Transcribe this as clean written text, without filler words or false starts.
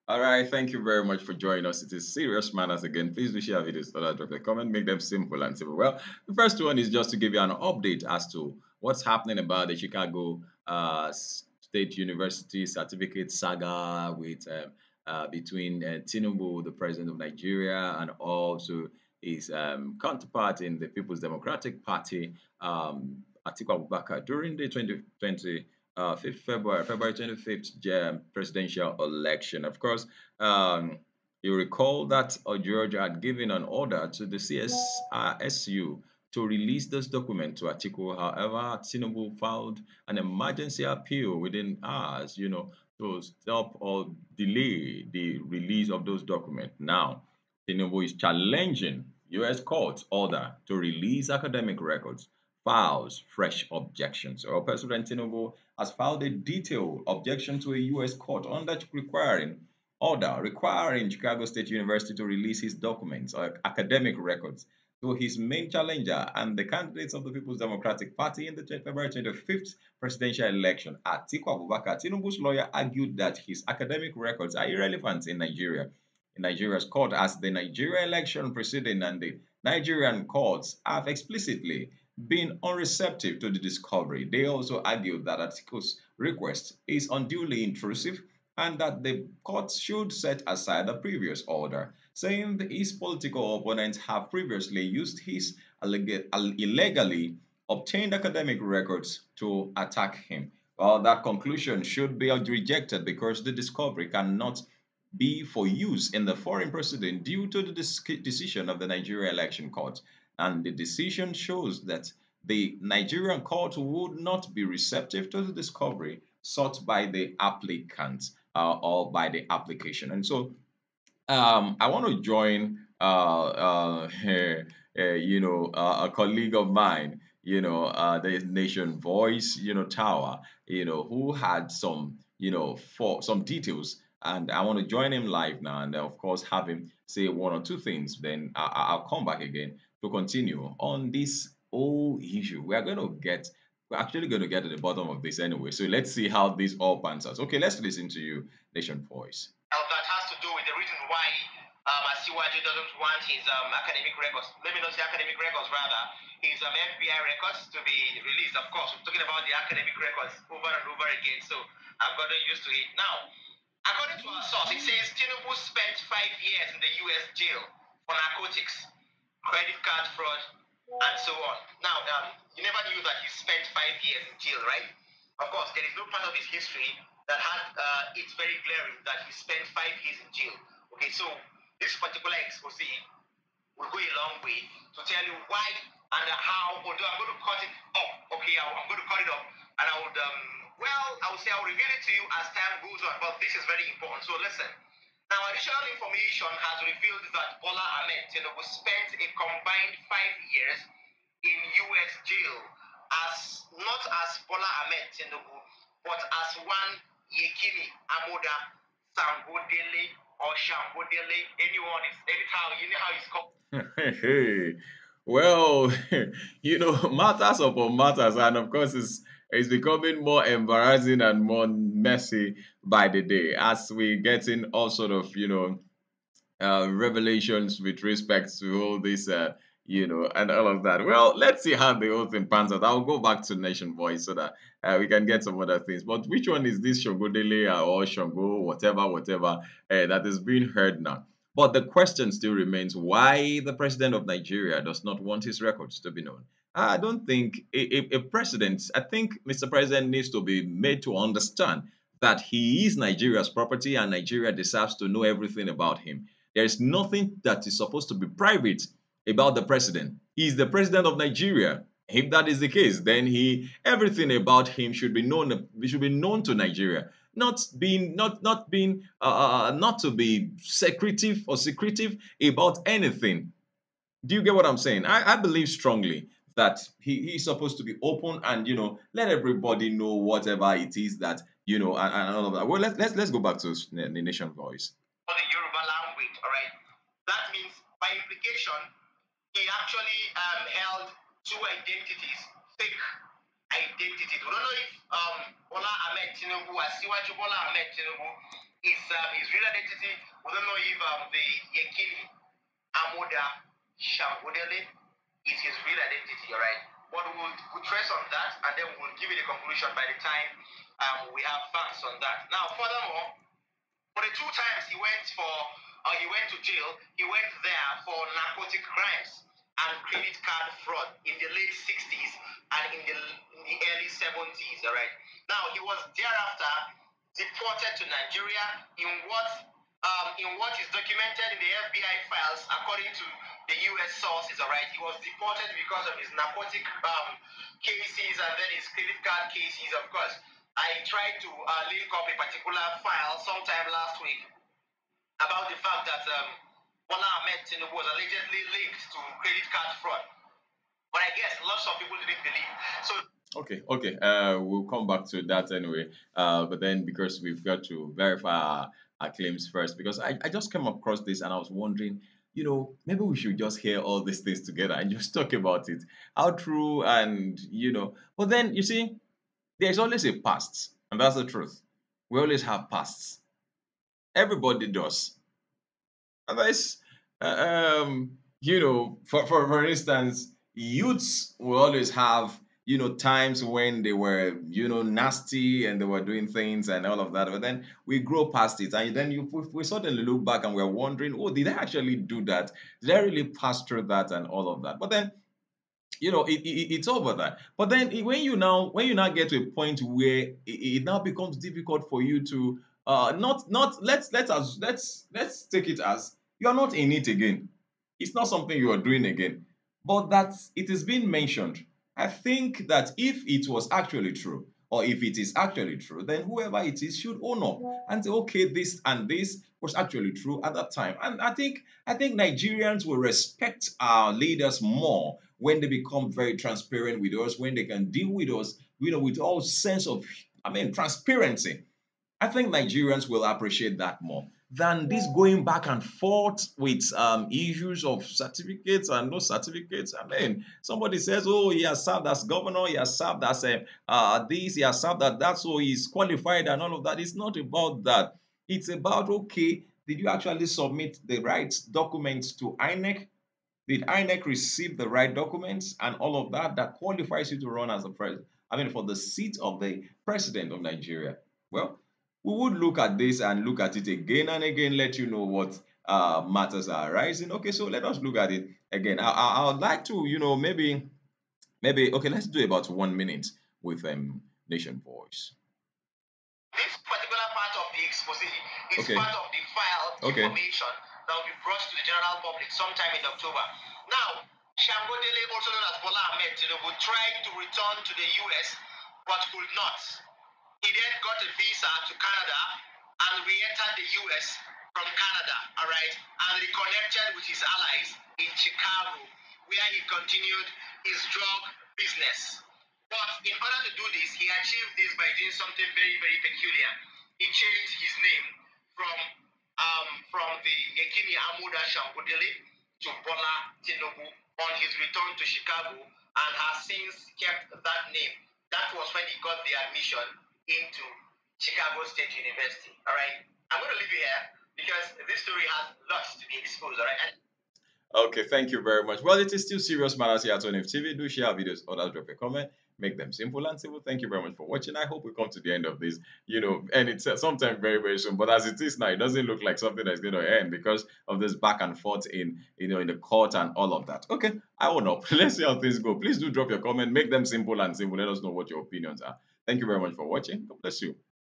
All right, thank you very much for joining us. It is serious manners again. Please do share videos, drop a comment, make them simple and simple. Well, the first one is just to give you an update as to what's happening about the Chicago State University certificate saga with between Tinubu, the president of Nigeria, and also his counterpart in the People's Democratic Party, Atiku Abubakar, during the 2020 5th February 25th presidential election. Of course, you recall that Georgia had given an order to the CSRSU to release this document to Atiku. However, Tinubu filed an emergency appeal within hours, to stop or delay the release of those documents. Now, Tinubu is challenging U.S. court's order to release academic records, files fresh objections. So President Tinubu has filed a detailed objection to a U.S. court under requiring Chicago State University to release his documents or academic records to his main challenger and the candidates of the People's Democratic Party in the February 25th presidential election. Atiku Abubakar, Tinubu's lawyer, argued that his academic records are irrelevant in Nigeria's court as the Nigeria election proceeding and the Nigerian courts have explicitly been unreceptive to the discovery. They also argued that Atiku's request is unduly intrusive and that the court should set aside the previous order, saying that his political opponents have previously used his illegally obtained academic records to attack him. Well, that conclusion should be rejected because the discovery cannot be for use in the foreign proceeding due to the decision of the Nigeria Election Court. And the decision shows that the Nigerian court would not be receptive to the discovery sought by the applicant or by the application. And so I want to join, a colleague of mine, the Nation Voice, Tower, who had some, for some details. And I want to join him live now and, of course, have him say one or two things. Then I'll come back again to continue on this whole issue. We're actually going to get to the bottom of this anyway. So let's see how this all pans out. Okay, let's listen to you, Nation Voice. That has to do with the reason why Asiwaju doesn't want his academic records, let me not say academic records, rather, his FBI records to be released. Of course, we're talking about the academic records over and over again, so I've gotten used to it. Now, according to our source, it says Tinubu spent 5 years in the US jail for narcotics, credit card fraud, and so on. Now, you never knew that he spent 5 years in jail, right? Of course, there is no part of his history that had it's very glaring that he spent 5 years in jail. Okay, so this particular expose will go a long way to tell you why and how, although I'm going to cut it up, okay, I'm going to cut it up, and I would, I would say I'll reveal it to you as time goes on, but this is very important, so listen. Now, additional information has revealed that Bola Ahmed Tinubu spent a combined 5 years in US jail as not as Bola Ahmed Tinubu, but as one Yekini Amoda Sangodele or Shangodele. Anyhow, you know how it's called. Hey, well, matters upon matters, and of course, it's becoming more embarrassing and more messy by the day as we get in all sort of revelations with respect to all this, and all of that. Well, let's see how the whole thing pans out. I'll go back to Nation Voice so that we can get some other things. But which one is this Shogodele or Shango, whatever, that is being heard now? But the question still remains why the president of Nigeria does not want his records to be known. I don't think a president, I think Mr. President needs to be made to understand that he is Nigeria's property and Nigeria deserves to know everything about him. There is nothing that is supposed to be private about the president. He is the president of Nigeria. If that is the case, then everything about him should be known. Should be known to Nigeria, not to be secretive about anything. Do you get what I'm saying? I believe strongly that he's supposed to be open and let everybody know whatever it is that and all of that. Well, let's go back to the Nation Voice. For the Yoruba language, all right. That means by implication, he actually held two identities, fake identities. We don't know if Bola Ahmed Tinubu, Asiwaju Bola Ahmed Tinubu, his real identity. We don't know if the Yekini Amoda Shambodele is his real identity, all right? But we'll trace on that and then we'll give you the conclusion by the time we have facts on that. Now, furthermore, for the two times he went to jail, he went there for narcotic crimes and credit card fraud in the late 60s and in the early 70s, all right? Now, he was thereafter deported to Nigeria in what is documented in the FBI files, according to the U.S. sources, all right? He was deported because of his narcotic cases and then his credit card cases, of course. I tried to link up a particular file sometime last week about the fact that Bola Tinubu was allegedly linked to credit card fraud. But I guess lots of people didn't believe. So Okay. We'll come back to that anyway. But then because we've got to verify our claims first, because I just came across this and I was wondering, maybe we should just hear all these things together and just talk about it. How true and but then you see, there's always a past, and that's the truth. We always have pasts. Everybody does. Otherwise, for instance, youths will always have times when they were nasty and they were doing things and all of that. But then we grow past it, and then we suddenly look back and we're wondering, oh, did I actually do that? Did I really pass through that and all of that? But then it's over that. But then when you now get to a point where it now becomes difficult for you to not let's take it as you are not in it again. It's not something you are doing again, but that it is being mentioned. I think that if it was actually true, or if it is actually true, then whoever it is should own up and say, okay, this and this was actually true at that time. And I think Nigerians will respect our leaders more when they become very transparent with us, when they can deal with us, with all sense of, transparency. I think Nigerians will appreciate that more than this going back and forth with issues of certificates and no certificates. Somebody says, oh, he has served as governor, he has served as this, he has served as that, so he's qualified and all of that. It's not about that. It's about, okay, did you actually submit the right documents to INEC? Did INEC receive the right documents and all of that that qualifies you to run as a president? For the seat of the president of Nigeria. Well, we would look at this and look at it again and again, let you know what matters are arising. Okay, so let us look at it again. I would like to, maybe, okay, let's do about 1 minute with Nation Voice. this particular part of the expose is Okay, part of the file okay. information that will be brought to the general public sometime in October. Now, Shangodele, also known as Bola Tinubu, tried to return to the US but could not. He then got a visa to Canada and re-entered the US from Canada, all right, and reconnected with his allies in Chicago, where he continued his drug business. But in order to do this, he achieved this by doing something very, very peculiar. He changed his name from the Yekini Amuda Shambodele to Bola Tinubu on his return to Chicago and has since kept that name. That was when he got the admission into Chicago State University. All right. I'm going to leave you here because this story has lots to be exposed. All right. Okay, thank you very much. Well, it is still serious matters here at ONF TV. Do share our videos, others drop a comment, make them simple and simple. Thank you very much for watching. I hope we come to the end of this, and it's sometime very, very soon. But as it is now, it doesn't look like something that's going to end because of this back and forth in the court and all of that. Okay, I will know. Let's see how things go. Please do drop your comment, make them simple and simple. Let us know what your opinions are. Thank you very much for watching. God bless you.